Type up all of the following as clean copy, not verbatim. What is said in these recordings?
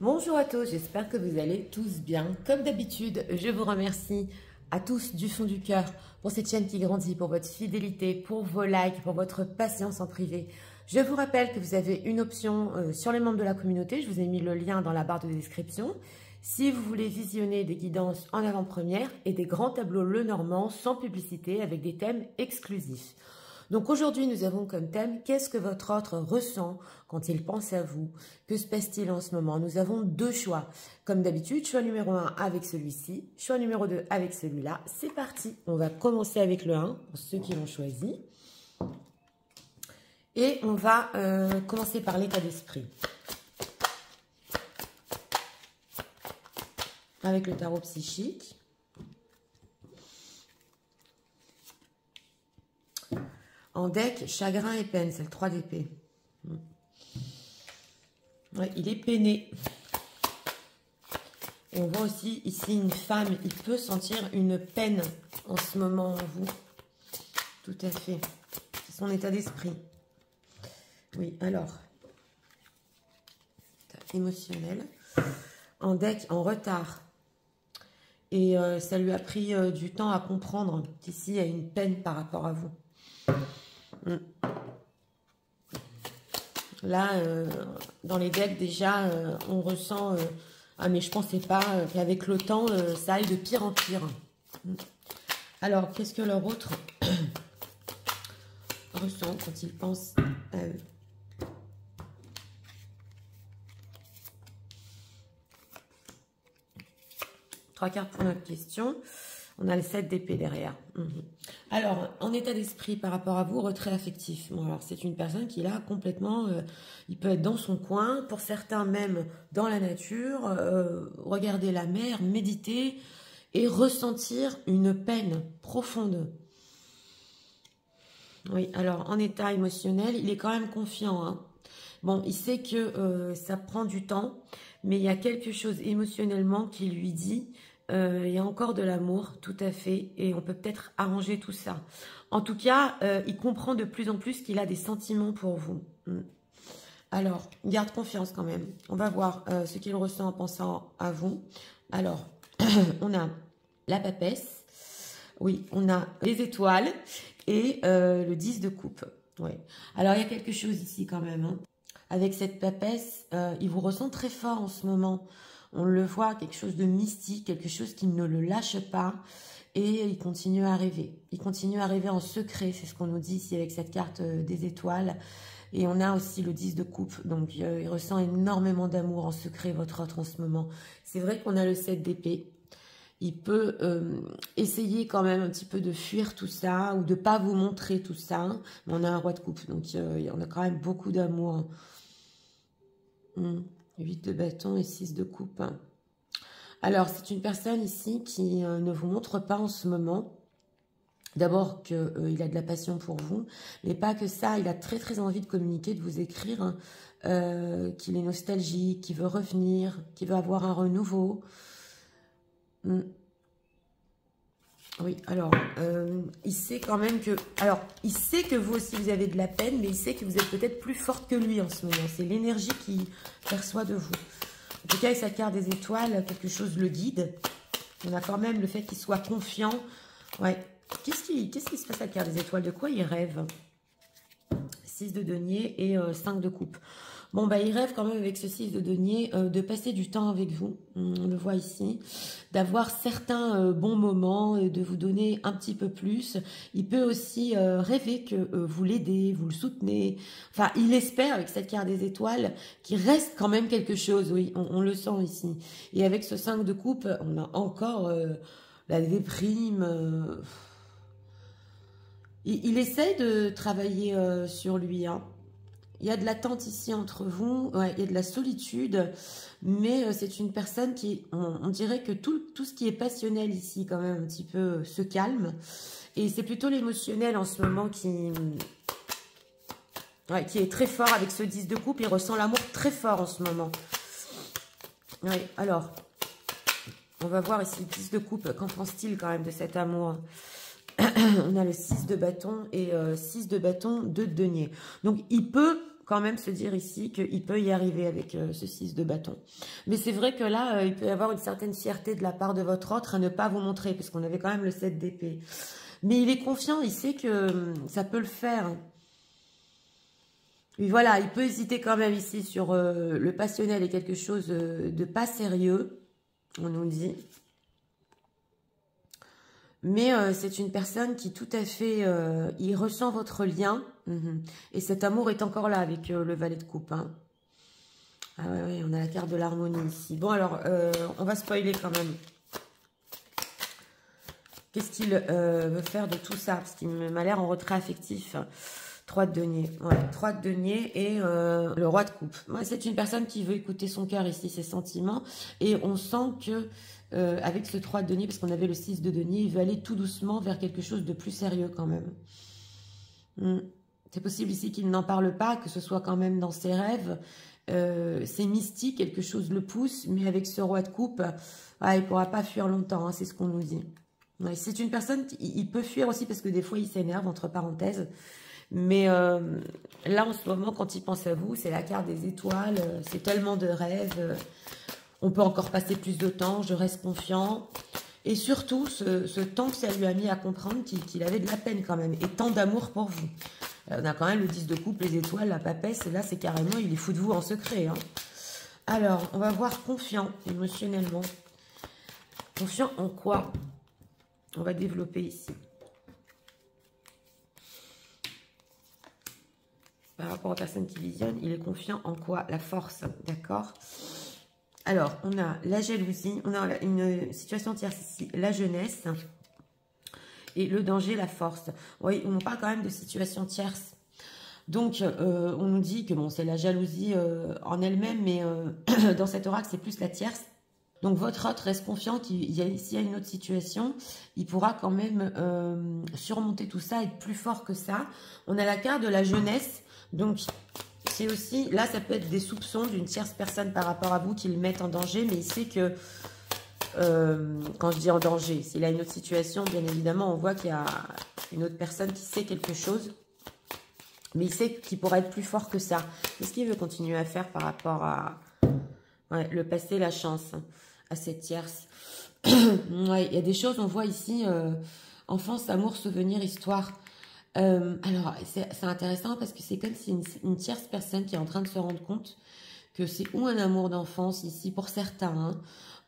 Bonjour à tous, j'espère que vous allez tous bien. Comme d'habitude, je vous remercie à tous du fond du cœur pour cette chaîne qui grandit, pour votre fidélité, pour vos likes, pour votre patience en privé. Je vous rappelle que vous avez une option sur les membres de la communauté, je vous ai mis le lien dans la barre de description. Si vous voulez visionner des guidances en avant-première et des grands tableaux Lenormand sans publicité avec des thèmes exclusifs. Donc aujourd'hui, nous avons comme thème « Qu'est-ce que votre autre ressent quand il pense à vous? Que se passe-t-il en ce moment ?» Nous avons deux choix. Comme d'habitude, choix numéro 1 avec celui-ci, choix numéro 2 avec celui-là. C'est parti, on va commencer avec le 1 pour ceux qui l'ont choisi. Et on va commencer par l'état d'esprit. Avec le tarot psychique. En deck, chagrin et peine, c'est le 3 d'épée. Ouais, il est peiné. Et on voit aussi ici une femme, il peut sentir une peine en ce moment en vous. Tout à fait. C'est son état d'esprit. Oui, alors. Émotionnel. En deck, en retard. Et ça lui a pris du temps à comprendre qu'ici, il y a une peine par rapport à vous. Là, dans les decks, déjà, on ressent... ah, mais je pensais pas qu'avec le temps, ça aille de pire en pire. Alors, qu'est-ce que leur autre ressent quand ils pensent à eux? Trois cartes pour notre question. On a le 7 d'épée derrière. Alors, en état d'esprit par rapport à vous, retrait affectif. Bon, alors, c'est une personne qui, là, complètement, il peut être dans son coin, pour certains même dans la nature, regarder la mer, méditer et ressentir une peine profonde. Oui, alors, en état émotionnel, il est quand même confiant, hein. Bon, il sait que ça prend du temps, mais il y a quelque chose émotionnellement qui lui dit... il y a encore de l'amour, tout à fait, et on peut peut-être arranger tout ça. En tout cas, il comprend de plus en plus qu'il a des sentiments pour vous. Alors, garde confiance quand même. On va voir ce qu'il ressent en pensant à vous. Alors, on a la papesse, oui, on a les étoiles et le 10 de coupe. Ouais. Alors, il y a quelque chose ici quand même, hein. Avec cette papesse, il vous ressent très fort en ce moment. On le voit, quelque chose de mystique, quelque chose qui ne le lâche pas. Et il continue à rêver. Il continue à rêver en secret. C'est ce qu'on nous dit ici avec cette carte des étoiles. Et on a aussi le 10 de coupe. Donc, il ressent énormément d'amour en secret, votre autre en ce moment. C'est vrai qu'on a le 7 d'épée. Il peut essayer quand même un petit peu de fuir tout ça ou de ne pas vous montrer tout ça. Mais on a un roi de coupe. Donc, on a quand même beaucoup d'amour. 8 de bâton et 6 de coupe. Alors, c'est une personne ici qui ne vous montre pas en ce moment. D'abord qu'il a de la passion pour vous, mais pas que ça. Il a très très envie de communiquer, de vous écrire, hein, qu'il est nostalgique, qu'il veut revenir, qu'il veut avoir un renouveau. Oui, alors, il sait quand même que... Alors, il sait que vous aussi, vous avez de la peine, mais il sait que vous êtes peut-être plus forte que lui en ce moment. C'est l'énergie qu'il perçoit de vous. En tout cas, avec sa carte des étoiles, quelque chose le guide. On a quand même le fait qu'il soit confiant. Ouais. Qu'est-ce qui se passe avec la carte des étoiles? De quoi il rêve? 6 de denier et 5 de coupe. Bon, bah, il rêve quand même avec ce 6 de denier de passer du temps avec vous. On le voit ici. D'avoir certains bons moments et de vous donner un petit peu plus. Il peut aussi rêver que vous l'aidez, vous le soutenez. Enfin, il espère avec cette carte des étoiles qu'il reste quand même quelque chose. Oui, on le sent ici. Et avec ce 5 de coupe, on a encore la déprime. Il essaye de travailler sur lui, hein. Il y a de l'attente ici entre vous, ouais, il y a de la solitude, mais c'est une personne qui, on dirait que tout ce qui est passionnel ici, quand même, un petit peu se calme. Et c'est plutôt l'émotionnel en ce moment qui est très fort avec ce 10 de coupe. Il ressent l'amour très fort en ce moment. Ouais, alors, on va voir ici le 10 de coupe, qu'en pense-t-il quand même de cet amour? On a le 6 de bâton et 6 de bâton, 2 de denier. Donc, il peut quand même se dire ici qu'il peut y arriver avec ce 6 de bâton. Mais c'est vrai que là, il peut y avoir une certaine fierté de la part de votre autre à ne pas vous montrer, parce qu'on avait quand même le 7 d'épée. Mais il est confiant, il sait que ça peut le faire. Et voilà, il peut hésiter quand même ici sur le passionnel et quelque chose de pas sérieux, on nous dit. Mais c'est une personne qui tout à fait, il ressent votre lien. Et cet amour est encore là avec le valet de coupe. Hein. Ah ouais, on a la carte de l'harmonie ici. Bon alors, on va spoiler quand même. Qu'est-ce qu'il veut faire de tout ça? Parce qu'il m'a l'air en retrait affectif. 3 de denier. Ouais, 3 de denier et le roi de coupe. Ouais, c'est une personne qui veut écouter son cœur ici, ses sentiments. Et on sent que avec ce 3 de denier, parce qu'on avait le 6 de denier, il veut aller tout doucement vers quelque chose de plus sérieux quand même. C'est possible ici qu'il n'en parle pas, que ce soit quand même dans ses rêves. C'est mystique, quelque chose le pousse, mais avec ce roi de coupe, il ne pourra pas fuir longtemps, hein, c'est ce qu'on nous dit. Ouais, c'est une personne, il peut fuir aussi parce que des fois il s'énerve, entre parenthèses. Mais là, en ce moment, quand il pense à vous, c'est la carte des étoiles, c'est tellement de rêves. On peut encore passer plus de temps, je reste confiant. Et surtout, ce temps que ça lui a mis à comprendre qu'il avait de la peine quand même. Et tant d'amour pour vous. On a quand même le 10 de coupe, les étoiles, la papesse. Et là, c'est carrément, il est fou de vous en secret. Hein. Alors, on va voir confiant émotionnellement. Confiant en quoi? On va développer ici. Par rapport aux personnes qui visionnent, il est confiant en quoi? La force, d'accord? Alors, on a la jalousie, on a une situation tierce ici, la jeunesse et le danger, la force. Oui, on parle quand même de situation tierce. Donc, on nous dit que bon, c'est la jalousie en elle-même, mais dans cet oracle, c'est plus la tierce. Donc, votre autre reste confiant s'il y a une autre situation, il pourra quand même surmonter tout ça, être plus fort que ça. On a la carte de la jeunesse. Donc, c'est aussi, là, ça peut être des soupçons d'une tierce personne par rapport à vous qui le mettent en danger, mais il sait que, quand je dis en danger, s'il a une autre situation, bien évidemment, on voit qu'il y a une autre personne qui sait quelque chose, mais il sait qu'il pourra être plus fort que ça. Qu'est-ce qu'il veut continuer à faire par rapport à le passé, la chance, à cette tierce? Il y a des choses, on voit ici, enfance, amour, souvenir, histoire. Alors, c'est intéressant parce que c'est comme si une tierce personne qui est en train de se rendre compte que c'est ou un amour d'enfance ici pour certains, hein,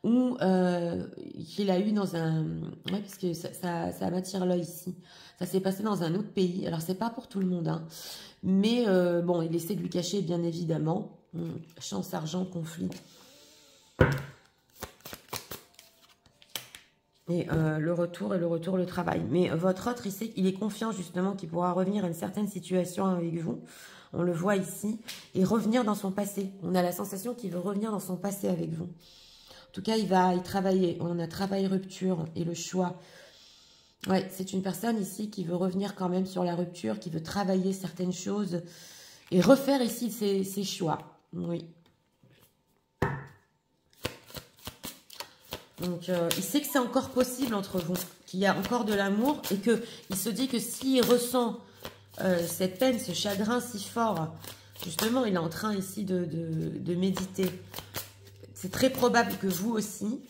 ou qu'il a eu dans un... Ouais, parce que ça m'attire l'œil ici. Ça s'est passé dans un autre pays. Alors, c'est pas pour tout le monde, hein, mais bon, il essaie de lui cacher, bien évidemment. Chance, argent, conflit. Et le retour, le travail. Mais votre autre, il sait qu'il est confiant justement qu'il pourra revenir à une certaine situation avec vous. On le voit ici. Et revenir dans son passé. On a la sensation qu'il veut revenir dans son passé avec vous. En tout cas, il va y travailler. On a travail, rupture et le choix. Ouais, c'est une personne ici qui veut revenir quand même sur la rupture, qui veut travailler certaines choses et refaire ici ses choix. Oui. Donc, il sait que c'est encore possible entre vous, qu'il y a encore de l'amour et qu'il se dit que s'il ressent cette peine, ce chagrin si fort, justement, il est en train ici de méditer. C'est très probable que vous aussi.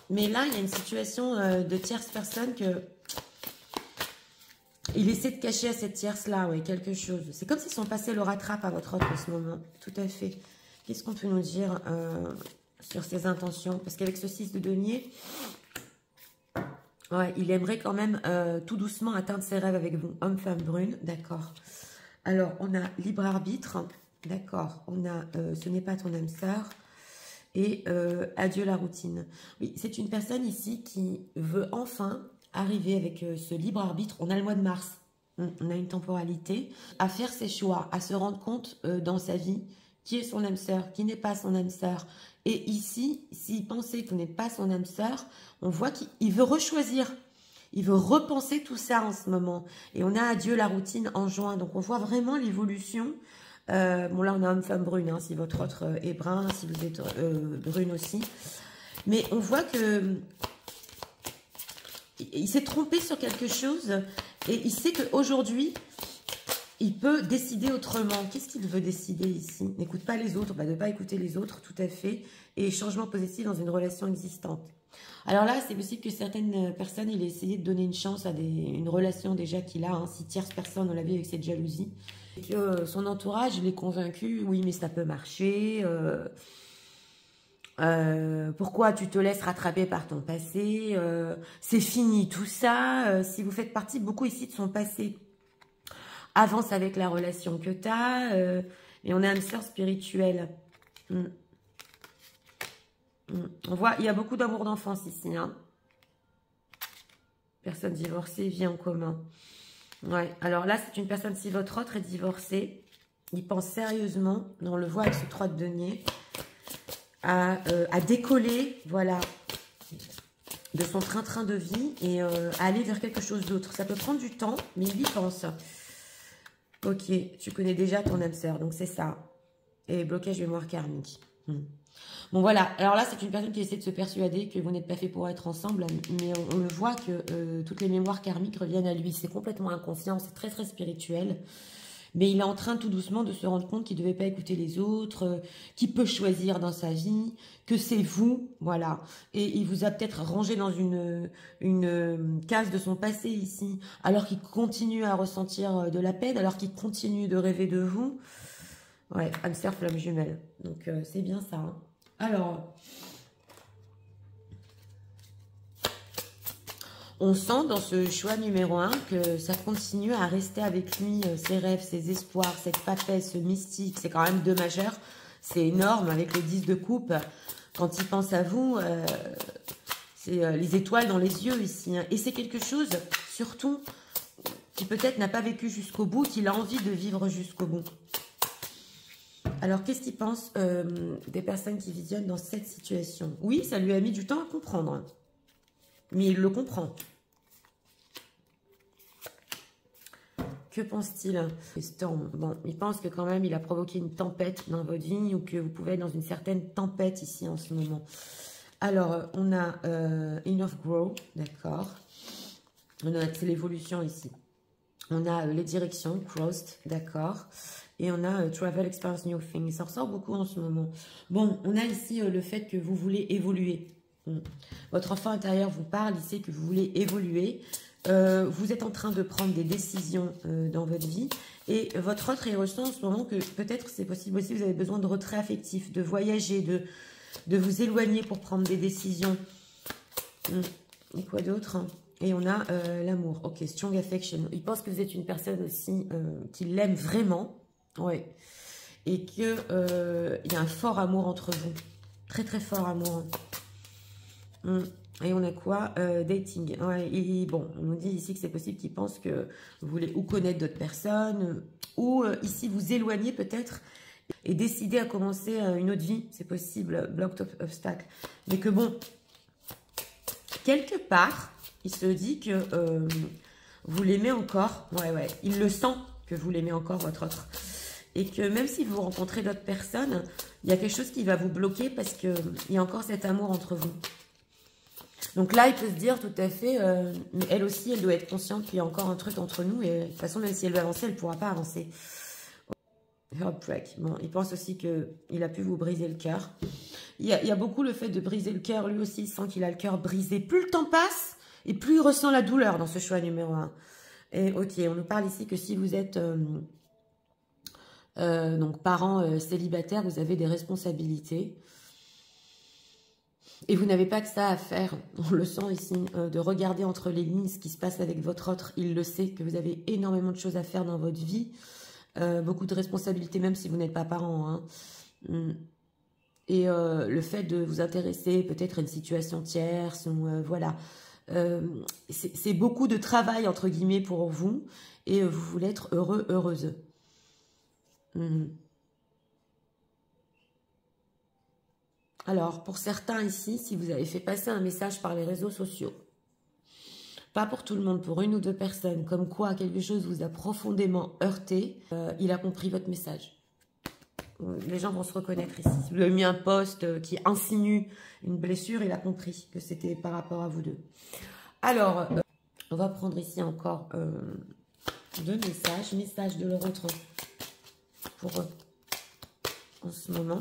Mais là, il y a une situation de tierce personne que il essaie de cacher à cette tierce-là, oui, quelque chose. C'est comme si son passé le rattrape à votre autre en ce moment. Tout à fait. Qu'est-ce qu'on peut nous dire sur ses intentions? Parce qu'avec ce 6 de denier, ouais, il aimerait quand même tout doucement atteindre ses rêves avec vous. Homme, femme, brune, d'accord. Alors, on a libre arbitre, d'accord. On a ce n'est pas ton âme sœur. Et adieu la routine. Oui, c'est une personne ici qui veut enfin arriver avec ce libre arbitre. On a le mois de mars, on a une temporalité, à faire ses choix, à se rendre compte dans sa vie qui est son âme sœur, qui n'est pas son âme sœur. Et ici, s'il pensait que vous n'êtes pas son âme sœur, on voit qu'il veut rechoisir. Il veut repenser tout ça en ce moment. Et on a adieu la routine en juin. Donc on voit vraiment l'évolution. Bon là on a homme, femme, brune, hein, si votre autre est brun, si vous êtes brune aussi. Mais on voit que il s'est trompé sur quelque chose et il sait qu'aujourd'hui, il peut décider autrement. Qu'est-ce qu'il veut décider ici? N'écoute pas les autres, bah, de ne pas écouter les autres, tout à fait. Et changement positif dans une relation existante. Alors là, c'est possible que certaines personnes, il ait essayé de donner une chance à une relation déjà qu'il a, hein, si tierce personne, on l'a vu avec cette jalousie. Et que son entourage, il est convaincu, oui, mais ça peut marcher. Pourquoi tu te laisses rattraper par ton passé? C'est fini tout ça. Si vous faites partie beaucoup ici de son passé, avance avec la relation que tu as. Et on est âme sœur spirituelle. On voit, il y a beaucoup d'amour d'enfance ici. Hein. Personne divorcée, vie en commun. Ouais, alors là, c'est une personne, si votre autre est divorcé, il pense sérieusement, on le voit avec ce 3 de denier, à décoller, voilà, de son train-train de vie et à aller vers quelque chose d'autre. Ça peut prendre du temps, mais il y pense. Ok, tu connais déjà ton âme sœur, donc c'est ça. Et blocage mémoire karmique. Bon voilà, alors là c'est une personne qui essaie de se persuader que vous n'êtes pas fait pour être ensemble, mais on le voit que toutes les mémoires karmiques reviennent à lui. C'est complètement inconscient, c'est très très spirituel. Mais il est en train tout doucement de se rendre compte qu'il ne devait pas écouter les autres, qu'il peut choisir dans sa vie, que c'est vous, voilà. Et il vous a peut-être rangé dans une case de son passé ici, alors qu'il continue à ressentir de la peine, alors qu'il continue de rêver de vous. Ouais, âme sœur flamme jumelle. Donc c'est bien ça. Hein. Alors, on sent dans ce choix numéro 1 que ça continue à rester avec lui, ses rêves, ses espoirs, cette papesse, ce mystique. C'est quand même 2 majeurs. C'est énorme avec le 10 de coupe. Quand il pense à vous, c'est les étoiles dans les yeux ici. Hein. Et c'est quelque chose, surtout, qui peut-être n'a pas vécu jusqu'au bout, qu'il a envie de vivre jusqu'au bout. Alors, qu'est-ce qu'il pense des personnes qui visionnent dans cette situation? Oui, ça lui a mis du temps à comprendre. Mais il le comprend. Que pense-t-il? Bon, il pense que quand même, il a provoqué une tempête dans votre vie ou que vous pouvez être dans une certaine tempête ici en ce moment. Alors, on a Enough Grow, d'accord. C'est l'évolution ici. On a les directions, Crossed, d'accord. Et on a Travel Experience New Things. Ça ressort beaucoup en ce moment. Bon, on a ici le fait que vous voulez évoluer. Votre enfant intérieur vous parle, il sait que vous voulez évoluer. Vous êtes en train de prendre des décisions dans votre vie. Et votre autre, il ressent en ce moment que peut-être c'est possible aussi, vous avez besoin de retrait affectif, de voyager, de vous éloigner pour prendre des décisions. Et quoi d'autre? Et on a l'amour. Ok, strong affection. Il pense que vous êtes une personne aussi qui l'aime vraiment. Ouais. Et qu'il y a un fort amour entre vous. Très très fort amour. Et on a quoi? Dating. Ouais, et bon, on nous dit ici que c'est possible qu'il pense que vous voulez ou connaître d'autres personnes, ou ici vous éloigner peut-être et décider à commencer une autre vie. C'est possible, blocked obstacle. Mais que bon, quelque part, il se dit que vous l'aimez encore. Ouais, il le sent que vous l'aimez encore, votre autre. Et que même si vous rencontrez d'autres personnes, il y a quelque chose qui va vous bloquer parce qu'il y a encore cet amour entre vous. Donc là, il peut se dire tout à fait, mais elle aussi, elle doit être consciente qu'il y a encore un truc entre nous. Et de toute façon, même si elle veut avancer, elle ne pourra pas avancer. Heartbreak. Bon, il pense aussi qu'il a pu vous briser le cœur. Il y a beaucoup le fait de briser le cœur. Lui aussi, il sent qu'il a le cœur brisé. Plus le temps passe, et plus il ressent la douleur dans ce choix numéro 1. Et ok, on nous parle ici que si vous êtes donc parent célibataire, vous avez des responsabilités. Et vous n'avez pas que ça à faire, on le sent ici, de regarder entre les lignes ce qui se passe avec votre autre. Il le sait, que vous avez énormément de choses à faire dans votre vie. Beaucoup de responsabilités, même si vous n'êtes pas parent. Hein. Et le fait de vous intéresser peut-être à une situation tierce, ou, voilà. C'est beaucoup de travail, entre guillemets, pour vous. Et vous voulez être heureux, heureuse. Alors, pour certains ici, si vous avez fait passer un message par les réseaux sociaux, pas pour tout le monde, pour 1 ou 2 personnes, comme quoi quelque chose vous a profondément heurté, il a compris votre message. Les gens vont se reconnaître ici. Si vous avez mis un post qui insinue une blessure, il a compris que c'était par rapport à vous deux. Alors, on va prendre ici encore Deux messages. Message de leur autre pour eux en ce moment.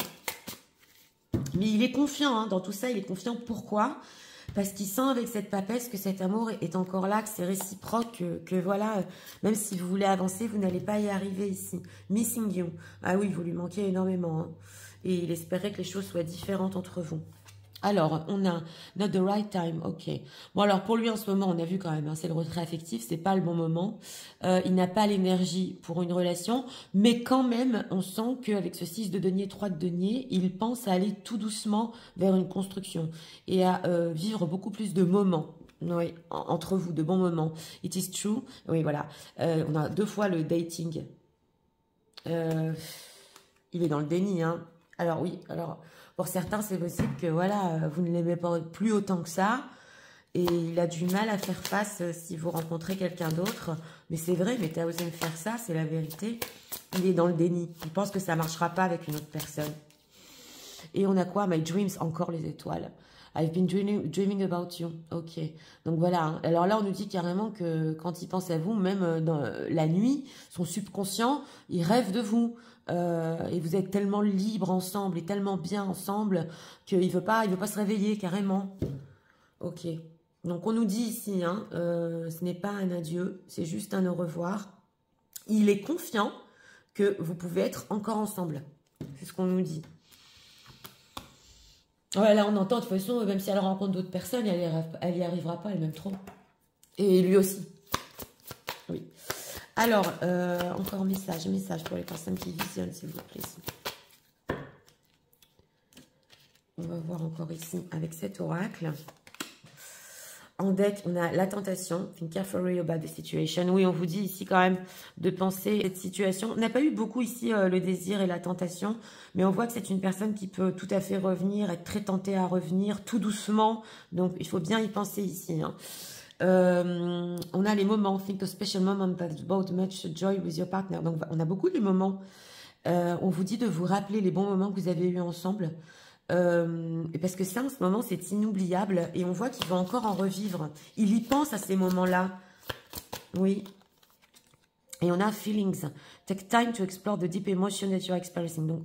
Mais il est confiant hein, dans tout ça. Il est confiant. Pourquoi? Parce qu'il sent avec cette papesse que cet amour est encore là, que c'est réciproque, que voilà, même si vous voulez avancer, vous n'allez pas y arriver ici. Missing you. Ah oui, vous lui manquez énormément. Hein. Et il espérait que les choses soient différentes entre vous. Alors, on a not the right time, ok. Bon, alors pour lui en ce moment, on a vu quand même, hein, c'est le retrait affectif, c'est pas le bon moment. Il n'a pas l'énergie pour une relation, mais quand même, on sent qu'avec ce 6 de denier, 3 de denier, il pense à aller tout doucement vers une construction et à vivre beaucoup plus de moments. Oui, entre vous, de bons moments. It is true. Oui, voilà. On a 2 fois le dating. Il est dans le déni, hein. Alors oui, alors pour certains, c'est possible que voilà, vous ne l'aimez pas plus autant que ça. Et il a du mal à faire face si vous rencontrez quelqu'un d'autre. Mais c'est vrai, mais tu as osé me faire ça, c'est la vérité. Il est dans le déni. Il pense que ça ne marchera pas avec une autre personne. Et on a quoi? My dreams, encore les étoiles. I've been dreaming about you. Ok. Donc voilà. Hein. Alors là, on nous dit carrément que quand il pense à vous, même dans la nuit, son subconscient, il rêve de vous. Et vous êtes tellement libres ensemble et tellement bien ensemble qu'il veut pas se réveiller carrément. Ok. Donc on nous dit ici, hein, ce n'est pas un adieu, c'est juste un au revoir. Il est confiant que vous pouvez être encore ensemble. C'est ce qu'on nous dit. Ouais, là, on entend de toute façon, même si elle rencontre d'autres personnes, elle y arrivera pas, elle m'aime trop. Et lui aussi. Oui. Alors, encore message pour les personnes qui visionnent, s'il vous plaît. On va voir encore ici avec cet oracle. En deck, on a la tentation. Think carefully about the situation. Oui, on vous dit ici quand même de penser cette situation. On n'a pas eu beaucoup ici le désir et la tentation, mais on voit que c'est une personne qui peut tout à fait revenir, être très tentée à revenir, tout doucement. Donc, il faut bien y penser ici. Hein. On a les moments. Think of special moment that brought much joy with your partner. Donc, on a beaucoup de moments. On vous dit de vous rappeler les bons moments que vous avez eus ensemble. Parce que ça, en ce moment, c'est inoubliable. Et on voit qu'il va encore en revivre. Il y pense à ces moments-là. Oui. Et on a feelings. Take time to explore the deep emotion that you're experiencing. Donc,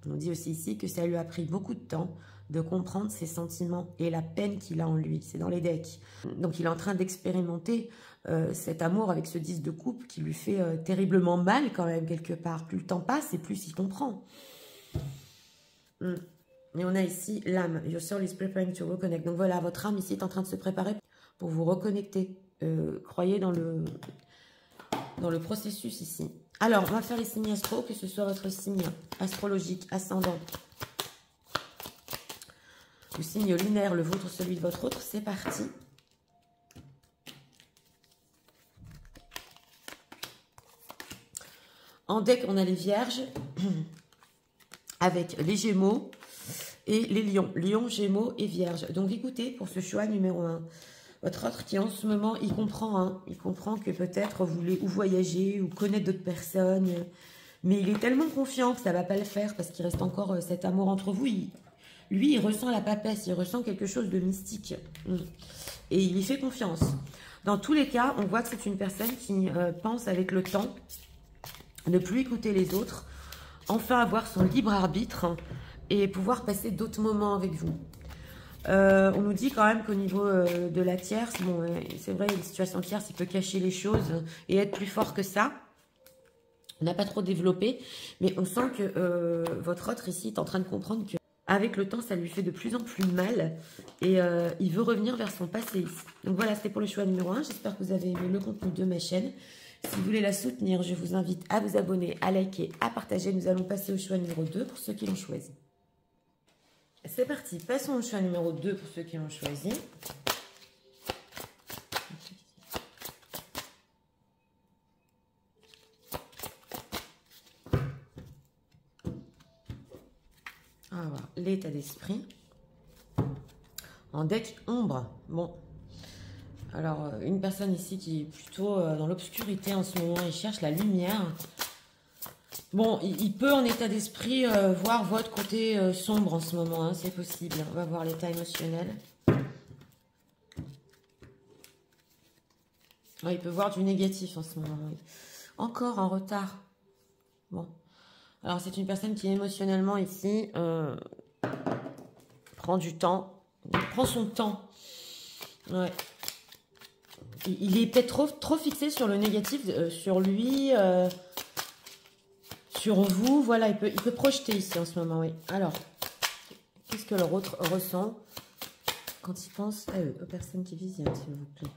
on dit aussi ici que ça lui a pris beaucoup de temps de comprendre ses sentiments et la peine qu'il a en lui. C'est dans les decks. Donc, il est en train d'expérimenter cet amour avec ce 10 de coupe qui lui fait terriblement mal quand même, quelque part. Plus le temps passe et plus il comprend. Et on a ici l'âme. Your soul is preparing to reconnect. Donc voilà, votre âme ici est en train de se préparer pour vous reconnecter. Croyez dans le processus ici. Alors, on va faire les signes astro, que ce soit votre signe astrologique, ascendant, le signe lunaire, le vôtre, celui de votre autre. C'est parti. En deck, on a les vierges avec les gémeaux et les lions. Lions, gémeaux et vierges. Donc, écoutez, pour ce choix numéro 1, votre autre qui, en ce moment, il comprend. Hein, il comprend que peut-être vous voulez ou voyager ou connaître d'autres personnes. Mais il est tellement confiant que ça ne va pas le faire parce qu'il reste encore cet amour entre vous. Lui, il ressent la papesse. Il ressent quelque chose de mystique. Et il y fait confiance. Dans tous les cas, on voit que c'est une personne qui pense avec le temps ne plus écouter les autres, enfin avoir son libre arbitre et pouvoir passer d'autres moments avec vous. On nous dit quand même qu'au niveau de la tierce, bon, c'est vrai, les situations tierces, il peut cacher les choses et être plus fort que ça. On n'a pas trop développé, mais on sent que votre autre ici est en train de comprendre que avec le temps, ça lui fait de plus en plus mal et il veut revenir vers son passé. Donc voilà, c'était pour le choix numéro 1. J'espère que vous avez aimé le contenu de ma chaîne. Si vous voulez la soutenir, je vous invite à vous abonner, à liker, à partager. Nous allons passer au choix numéro 2 pour ceux qui l'ont choisi. C'est parti, passons au choix numéro 2 pour ceux qui l'ont choisi. On va voir l'état d'esprit. En deck ombre. Bon. Alors, une personne ici qui est plutôt dans l'obscurité en ce moment, il cherche la lumière. Bon, il peut en état d'esprit voir votre côté sombre en ce moment, hein, c'est possible. On va voir l'état émotionnel. Ouais, il peut voir du négatif en ce moment, oui. encore en retard. Bon. Alors, c'est une personne qui émotionnellement ici prend du temps. Il prend son temps. Ouais. Il est peut-être trop fixé sur le négatif, sur lui, sur vous. Voilà, il peut projeter ici en ce moment, oui. Alors, qu'est-ce que l'autre ressent quand il pense à eux, aux personnes qui visionnent, s'il vous plaît.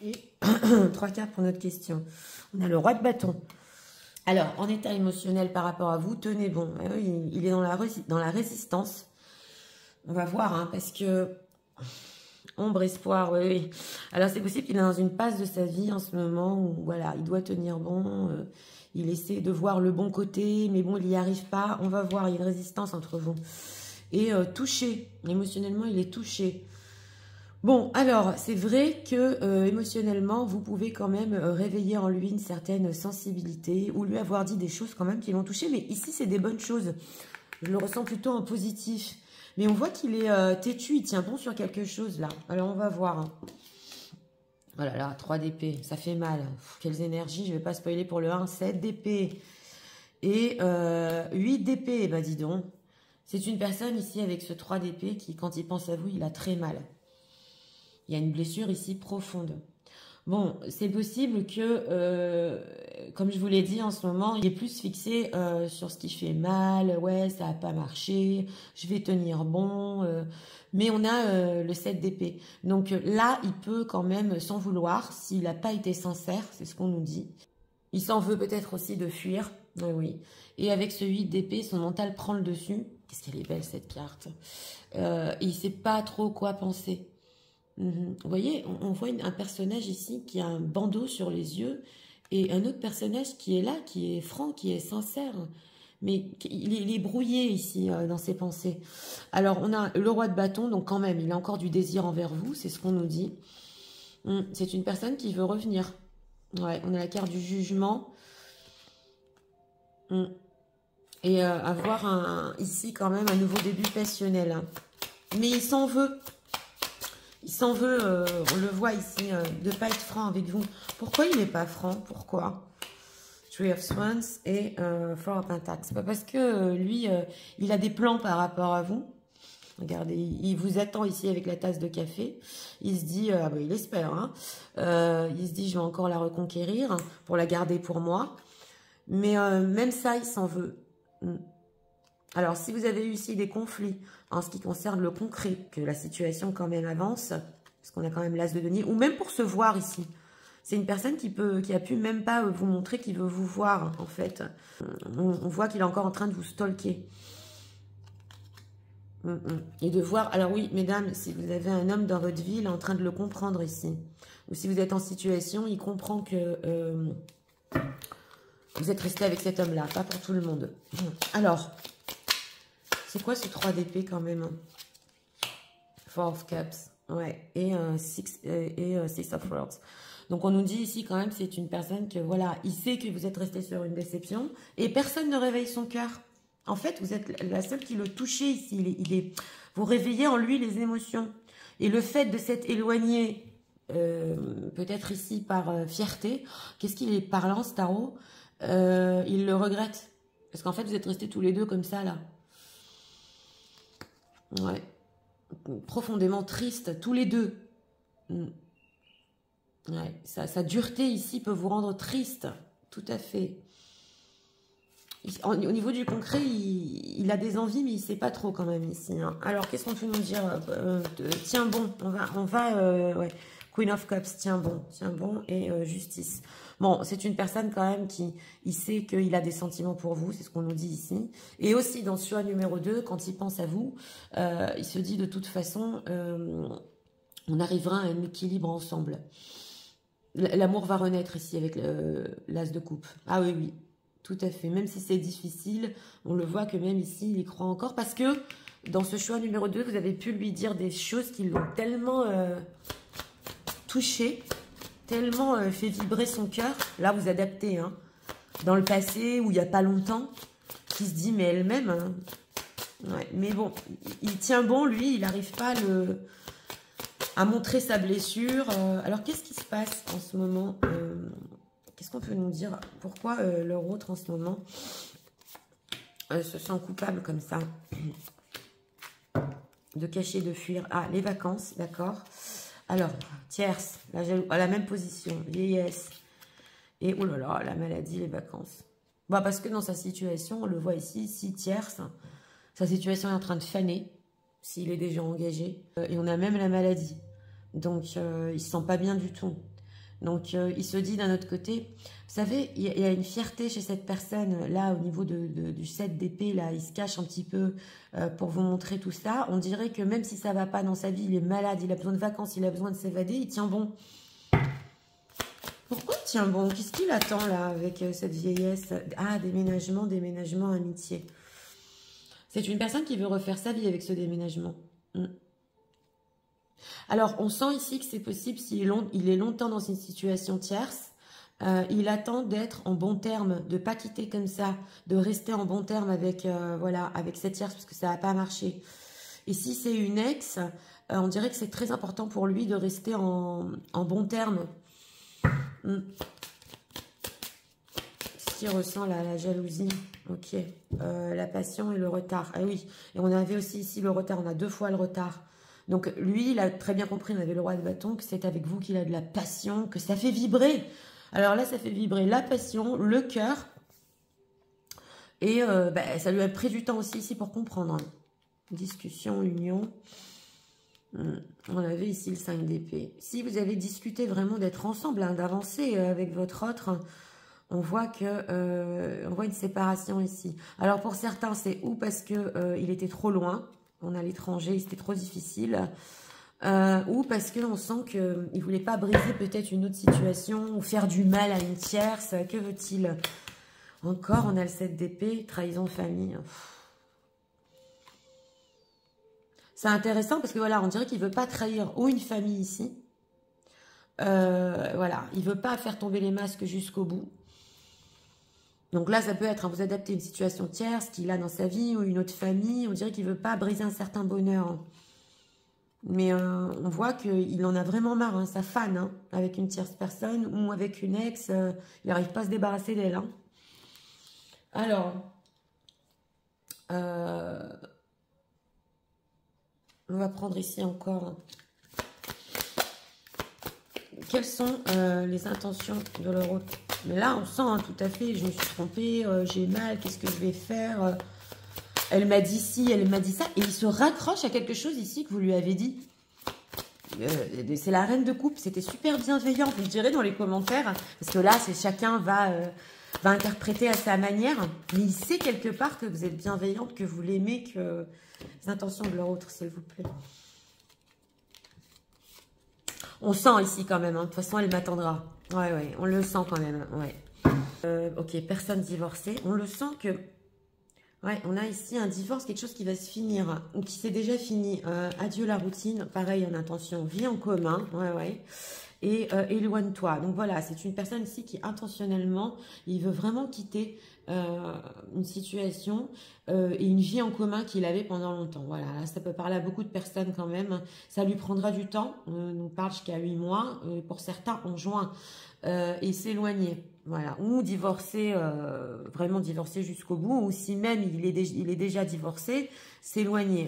Et 3 cartes pour notre question. On a le roi de bâton. Alors, en état émotionnel par rapport à vous, tenez bon. Il est dans la résistance. On va voir, hein, parce que... Ombre, espoir, oui, oui. Alors, c'est possible qu'il est dans une passe de sa vie en ce moment où, voilà, il doit tenir bon. Il essaie de voir le bon côté, mais bon, il n'y arrive pas. On va voir, il y a une résistance entre vous. Et touché. Émotionnellement, il est touché. Bon, alors, c'est vrai que émotionnellement, vous pouvez quand même réveiller en lui une certaine sensibilité ou lui avoir dit des choses quand même qui l'ont touché. Mais ici, c'est des bonnes choses. Je le ressens plutôt en positif. Mais on voit qu'il est têtu, il tient bon sur quelque chose là. Alors, on va voir. Hein. Oh là là, 3 d'épée, ça fait mal. Quelles énergies, je ne vais pas spoiler pour le 1. 7 d'épée et 8 d'épée. Ben dis donc. C'est une personne ici avec ce 3 d'épée qui, quand il pense à vous, il a très mal. Il y a une blessure ici profonde. Bon, c'est possible que, comme je vous l'ai dit en ce moment, il est plus fixé sur ce qui fait mal. Ouais, ça n'a pas marché, je vais tenir bon. Mais on a le 7 d'épée. Donc là, il peut quand même s'en vouloir s'il n'a pas été sincère, c'est ce qu'on nous dit. Il s'en veut peut-être aussi de fuir. Oui. Et avec ce 8 d'épée, son mental prend le dessus. Qu'est-ce qu'elle est belle cette carte. Il ne sait pas trop quoi penser. Vous voyez, on voit un personnage ici qui a un bandeau sur les yeux et un autre personnage qui est là, qui est franc, qui est sincère. Mais il est brouillé ici dans ses pensées. Alors, on a le roi de bâton, donc quand même, il a encore du désir envers vous, c'est ce qu'on nous dit. C'est une personne qui veut revenir. Ouais, on a la carte du jugement. Et avoir ici quand même un nouveau début passionnel. Hein. Mais il s'en veut. Il s'en veut, on le voit ici, de ne pas être franc avec vous. Pourquoi il n'est pas franc? Pourquoi? Three of Swans et Four of Pentacles. C'est pas parce que lui, il a des plans par rapport à vous. Regardez, il vous attend ici avec la tasse de café. Il se dit, ah ben, il espère, hein. Il se dit, je vais encore la reconquérir pour la garder pour moi. Mais même ça, il s'en veut. Alors, si vous avez eu ici des conflits en ce qui concerne le concret, que la situation quand même avance, parce qu'on a quand même l'as de denier, ou même pour se voir ici. C'est une personne qui a pu même pas vous montrer qu'il veut vous voir, en fait. On voit qu'il est encore en train de vous stalker. Et de voir... Alors oui, mesdames, si vous avez un homme dans votre vie, il est en train de le comprendre ici. Ou si vous êtes en situation, il comprend que vous êtes resté avec cet homme-là, pas pour tout le monde. Alors... C'est quoi ce 3 d'épée quand même? Four of Cups. Ouais. Et Six of Swords. Donc on nous dit ici quand même c'est une personne que voilà, il sait que vous êtes resté sur une déception et personne ne réveille son cœur. En fait, vous êtes la seule qui le touchez ici. Vous réveillez en lui les émotions. Et le fait de s'être éloigné, peut-être ici par fierté, qu'est-ce qu'il est parlant, ce tarot? Il le regrette. Parce qu'en fait, vous êtes restés tous les deux comme ça, là. Ouais. Profondément triste, tous les deux. Ouais. Sa dureté ici peut vous rendre triste. Tout à fait. Au niveau du concret, il a des envies, mais il ne sait pas trop quand même ici. Hein. Alors, qu'est-ce qu'on peut nous dire? Tiens bon, ouais. Queen of Cups, tiens bon, et justice. Bon, c'est une personne quand même il sait qu'il a des sentiments pour vous, c'est ce qu'on nous dit ici. Et aussi, dans ce choix numéro 2, quand il pense à vous, il se dit de toute façon, on arrivera à un équilibre ensemble. L'amour va renaître ici avec l'as de coupe. Ah oui, oui, tout à fait. Même si c'est difficile, on le voit que même ici, il y croit encore. Parce que dans ce choix numéro 2, vous avez pu lui dire des choses qui l'ont tellement touché, tellement fait vibrer son cœur. Là, vous adaptez, hein, dans le passé, où il n'y a pas longtemps, qui se dit, mais elle-même, hein. Ouais, mais bon, il tient bon, lui, il n'arrive pas à à montrer sa blessure. Alors, qu'est-ce qui se passe en ce moment? Qu'est-ce qu'on peut nous dire? Pourquoi leur autre, en ce moment, se sent coupable comme ça? De cacher, de fuir. Ah, les vacances, d'accord. Alors, tierce, la même position, vieillesse. Et, oh là là, la maladie, les vacances. Bah, parce que dans sa situation, on le voit ici, si tierce, sa situation est en train de faner, s'il est déjà engagé. Et on a même la maladie. Donc, il se sent pas bien du tout. Donc, il se dit d'un autre côté, vous savez, il y a une fierté chez cette personne, là, au niveau du 7 d'épée, là, il se cache un petit peu pour vous montrer tout ça. On dirait que même si ça va pas dans sa vie, il est malade, il a besoin de vacances, il a besoin de s'évader, il tient bon. Pourquoi il tient bon? Qu'est-ce qu'il attend, là, avec cette vieillesse? Ah, déménagement, déménagement, amitié. C'est une personne qui veut refaire sa vie avec ce déménagement. Alors, on sent ici que c'est possible, s'il est longtemps dans une situation tierce, il attend d'être en bon terme, de ne pas quitter comme ça, de rester en bon terme avec, voilà, avec cette tierce, parce que ça n'a pas marché. Et si c'est une ex, on dirait que c'est très important pour lui de rester en bon terme. S'il ressent la jalousie, ok. La passion et le retard. Ah oui, et on avait aussi ici le retard, on a 2 fois le retard. Donc lui, il a très bien compris, on avait le roi de bâton, que c'est avec vous qu'il a de la passion, que ça fait vibrer. Alors là, ça fait vibrer la passion, le cœur. Et ça lui a pris du temps aussi ici pour comprendre. Discussion, union. On avait ici le 5 d'épée. Si vous avez discuté vraiment d'être ensemble, hein, d'avancer avec votre autre, on voit que on voit une séparation ici. Alors pour certains, c'est ou parce que il était trop loin, on a l'étranger, c'était trop difficile, ou parce qu'on sent qu'il ne voulait pas briser peut-être une autre situation ou faire du mal à une tierce. Que veut-il? Encore, on a le 7 d'épée, trahison famille. C'est intéressant parce que voilà, on dirait qu'il ne veut pas trahir ou une famille ici. Voilà, il ne veut pas faire tomber les masques jusqu'au bout. Donc là, ça peut être, hein, vous adaptez une situation tierce qu'il a dans sa vie ou une autre famille. On dirait qu'il ne veut pas briser un certain bonheur. Hein. Mais on voit qu'il en a vraiment marre, hein, ça fane, hein, avec une tierce personne ou avec une ex. Il n'arrive pas à se débarrasser d'elle. Hein. Alors, on va prendre ici encore. Quelles sont les intentions de leur autre? Mais là, on sent hein, tout à fait, je me suis trompée, j'ai mal, qu'est-ce que je vais faire? Elle m'a dit ci, elle m'a dit ça. Et il se raccroche à quelque chose ici que vous lui avez dit. C'est la reine de coupe, c'était super bienveillant, vous le direz dans les commentaires. Parce que là, chacun va interpréter à sa manière. Mais il sait quelque part que vous êtes bienveillante, que vous l'aimez, que les intentions de leur autre, s'il vous plaît. On sent ici quand même, hein. De toute façon, elle m'attendra. Ouais, on le sent quand même, ouais. Ok, personne divorcée. On le sent que... Ouais, on a ici un divorce, quelque chose qui va se finir, ou qui s'est déjà fini. Adieu la routine, pareil en intention, vie en commun, ouais. Et éloigne-toi. Donc voilà, c'est une personne ici qui intentionnellement, il veut vraiment quitter une situation et une vie en commun qu'il avait pendant longtemps. Voilà, là, ça peut parler à beaucoup de personnes quand même. Ça lui prendra du temps, on nous parle jusqu'à 8 mois, pour certains en juin, et s'éloigner. Voilà, ou divorcer, vraiment divorcer jusqu'au bout, ou si même il est déjà divorcé, s'éloigner.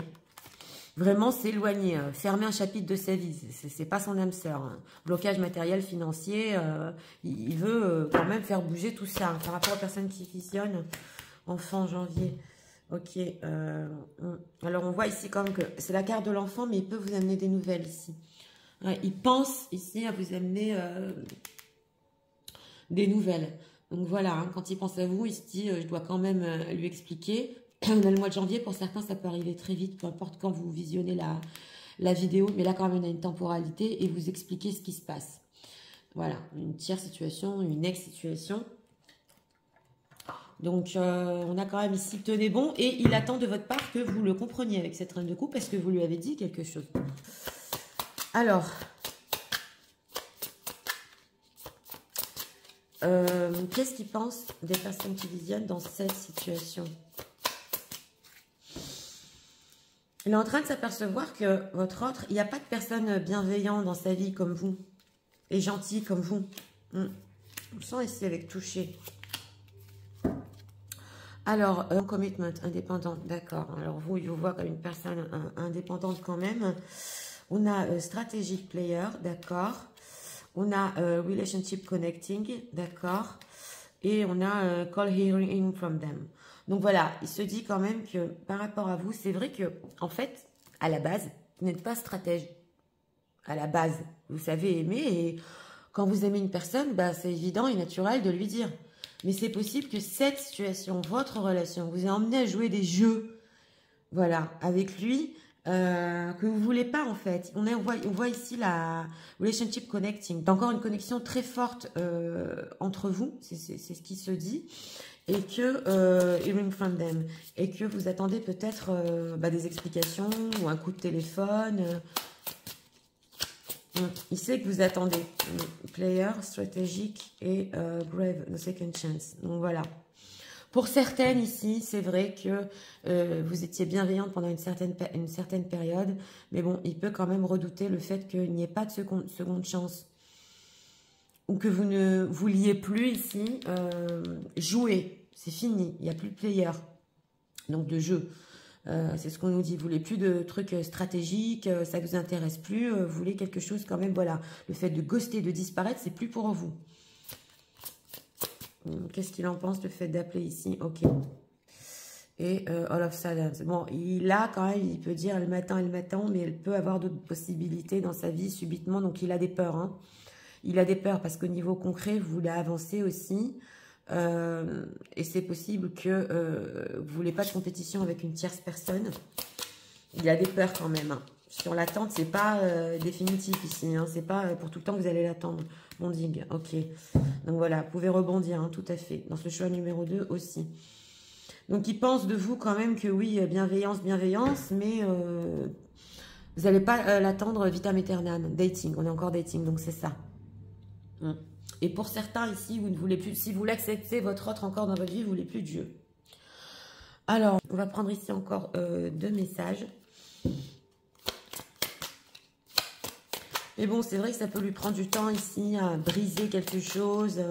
Vraiment s'éloigner, fermer un chapitre de sa vie, c'est pas son âme sœur. Hein. Blocage matériel, financier, il veut quand même faire bouger tout ça. Hein, par rapport aux personnes qui fusionnent, enfant, janvier. Ok, alors on voit ici quand même que c'est la carte de l'enfant, mais il peut vous amener des nouvelles ici. Ouais, il pense ici à vous amener des nouvelles. Donc voilà, hein, quand il pense à vous, il se dit, je dois quand même lui expliquer. On a le mois de janvier, pour certains, ça peut arriver très vite, peu importe quand vous visionnez la vidéo. Mais là, quand même, on a une temporalité et vous expliquez ce qui se passe. Voilà, une tierce situation, une ex-situation. Donc, on a quand même ici, tenez bon. Et il attend de votre part que vous le compreniez avec cette reine de coupe parce que vous lui avez dit quelque chose. Alors... qu'est-ce qu'ils pensent des personnes qui visionnent dans cette situation? Il est en train de s'apercevoir que votre autre, il n'y a pas de personne bienveillante dans sa vie comme vous. Et gentil comme vous. On sent ici avec toucher. Alors, commitment, indépendant, d'accord. Alors, vous, il vous voit comme une personne indépendante quand même. On a strategic player, d'accord. On a relationship connecting, d'accord. Et on a call hearing from them. Donc voilà, il se dit quand même que par rapport à vous, c'est vrai que, en fait, à la base, vous n'êtes pas stratège. À la base, vous savez aimer et quand vous aimez une personne, bah, c'est évident et naturel de lui dire. Mais c'est possible que cette situation, votre relation, vous ait emmené à jouer des jeux, voilà, avec lui, que vous voulez pas en fait. On voit ici la relationship connecting. Encore une connexion très forte entre vous, c'est ce qui se dit. Et que, hearing from them, et que vous attendez peut-être des explications ou un coup de téléphone. Il sait que vous attendez. Player, stratégique et brave, no second chance. Donc voilà. Pour certaines ici, c'est vrai que vous étiez bienveillante pendant une certaine période. Mais bon, il peut quand même redouter le fait qu'il n'y ait pas de seconde chance. Ou que vous ne vouliez plus ici jouer. C'est fini. Il n'y a plus de player. Donc de jeu. C'est ce qu'on nous dit. Vous voulez plus de trucs stratégiques, ça vous intéresse plus. Vous voulez quelque chose quand même, voilà. Le fait de ghoster, de disparaître, c'est plus pour vous. Qu'est-ce qu'il en pense, le fait d'appeler ici? Ok. Et all of sudden. Bon, il a quand même, il peut dire elle m'attend, mais elle peut avoir d'autres possibilités dans sa vie subitement. Donc il a des peurs. Hein. Il a des peurs parce qu'au niveau concret, vous voulez avancer aussi. Et c'est possible que vous ne voulez pas de compétition avec une tierce personne. Il y a des peurs quand même. Hein. Sur l'attente, c'est pas définitif ici. Hein. C'est pas pour tout le temps que vous allez l'attendre. Bonding, ok. Donc voilà, vous pouvez rebondir, hein, tout à fait. Dans ce choix numéro 2 aussi. Donc il pense de vous quand même que oui, bienveillance, mais vous n'allez pas l'attendre vitam aeternam. Dating, on est encore dating, donc c'est ça. Et pour certains ici, vous ne voulez plus, si vous l'acceptez, votre autre encore dans votre vie, vous ne voulez plus de Dieu. Alors, on va prendre ici encore 2 messages. Mais bon, c'est vrai que ça peut lui prendre du temps ici à briser quelque chose,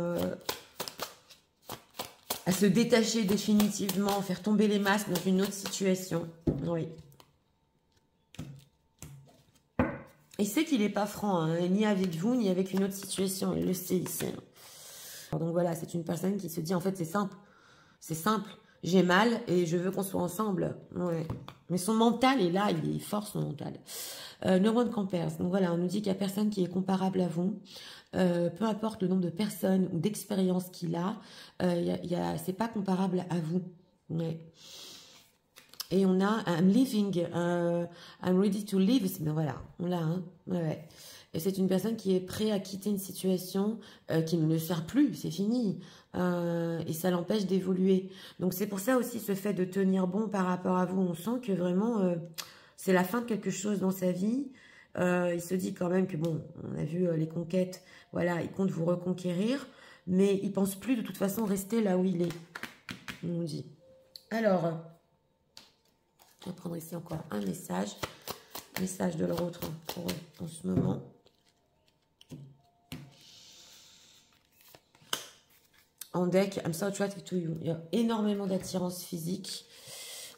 à se détacher définitivement, faire tomber les masques dans une autre situation. Oui. Il sait qu'il n'est pas franc, hein, ni avec vous, ni avec une autre situation. Il le sait ici. Donc voilà, c'est une personne qui se dit, en fait, c'est simple. C'est simple. J'ai mal et je veux qu'on soit ensemble. Ouais. Mais son mental est là, il est fort, son mental. No one compares. Donc voilà, on nous dit qu'il n'y a personne qui est comparable à vous. Peu importe le nombre de personnes ou d'expériences qu'il a, c'est pas comparable à vous. Ouais. Et on a I'm leaving, I'm ready to leave. Ben voilà, on l'a. Hein. Ouais. Et c'est une personne qui est prête à quitter une situation qui ne le sert plus, c'est fini. Et ça l'empêche d'évoluer. Donc c'est pour ça aussi ce fait de tenir bon par rapport à vous. On sent que vraiment c'est la fin de quelque chose dans sa vie. Il se dit quand même que bon, on a vu les conquêtes, voilà, il compte vous reconquérir. Mais il pense plus de toute façon rester là où il est. On nous dit. Alors... on va prendre ici encore un message. Message de l'autre pour eux en ce moment. En deck, I'm so attracted to you. Il y a énormément d'attirance physique.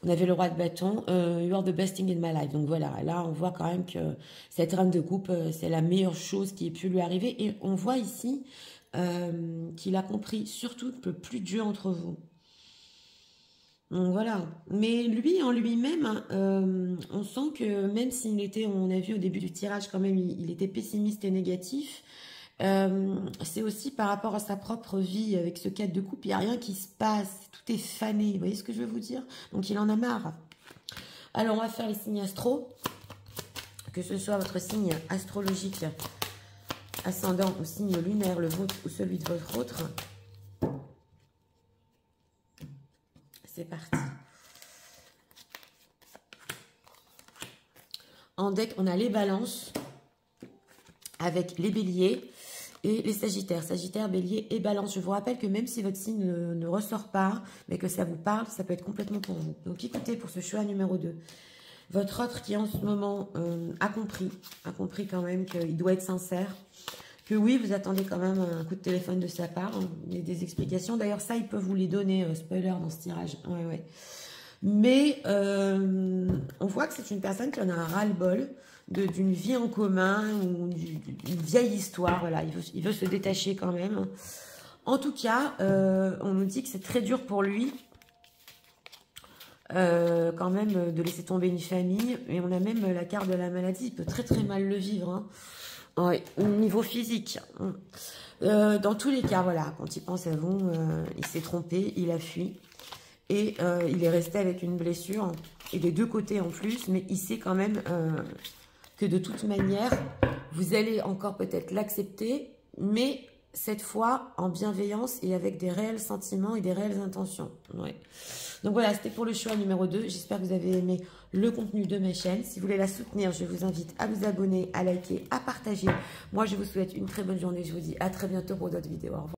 On avait le roi de bâton. You are the best thing in my life. Donc voilà, là on voit quand même que cette reine de coupe, c'est la meilleure chose qui ait pu lui arriver. Et on voit ici qu'il a compris surtout que plus de jeu entre vous. Donc voilà, mais lui en lui-même, on sent que même s'il était, on a vu au début du tirage quand même, il était pessimiste et négatif, c'est aussi par rapport à sa propre vie, avec ce 4 de coupe, il n'y a rien qui se passe, tout est fané, vous voyez ce que je veux vous dire? Donc il en a marre. Alors on va faire les signes astro, que ce soit votre signe astrologique, ascendant ou signe lunaire, le vôtre ou celui de votre autre. C'est parti. En deck, on a les balances avec les béliers et les sagittaires. Sagittaire, bélier et balance. Je vous rappelle que même si votre signe ne ressort pas, mais que ça vous parle, ça peut être complètement pour vous. Donc écoutez pour ce choix numéro 2. Votre autre qui en ce moment a compris quand même qu'il doit être sincère. Que oui, vous attendez quand même un coup de téléphone de sa part. Hein. Il y a des explications. D'ailleurs, ça, il peut vous les donner, spoiler, dans ce tirage. Ouais, ouais. Mais on voit que c'est une personne qui en a un ras-le-bol d'une vie en commun ou d'une vieille histoire. Voilà, il veut se détacher quand même. En tout cas, on nous dit que c'est très dur pour lui quand même de laisser tomber une famille. Et on a même la carte de la maladie. Il peut très très mal le vivre. Hein. Ouais, au niveau physique. Dans tous les cas, voilà, quand il pense à vous, il s'est trompé, il a fui. Et il est resté avec une blessure, et des deux côtés en plus, mais il sait quand même que de toute manière, vous allez encore peut-être l'accepter, mais cette fois en bienveillance et avec des réels sentiments et des réelles intentions. Ouais. Donc voilà, c'était pour le choix numéro 2. J'espère que vous avez aimé le contenu de ma chaîne. Si vous voulez la soutenir, je vous invite à vous abonner, à liker, à partager. Moi, je vous souhaite une très bonne journée. Je vous dis à très bientôt pour d'autres vidéos. Au revoir.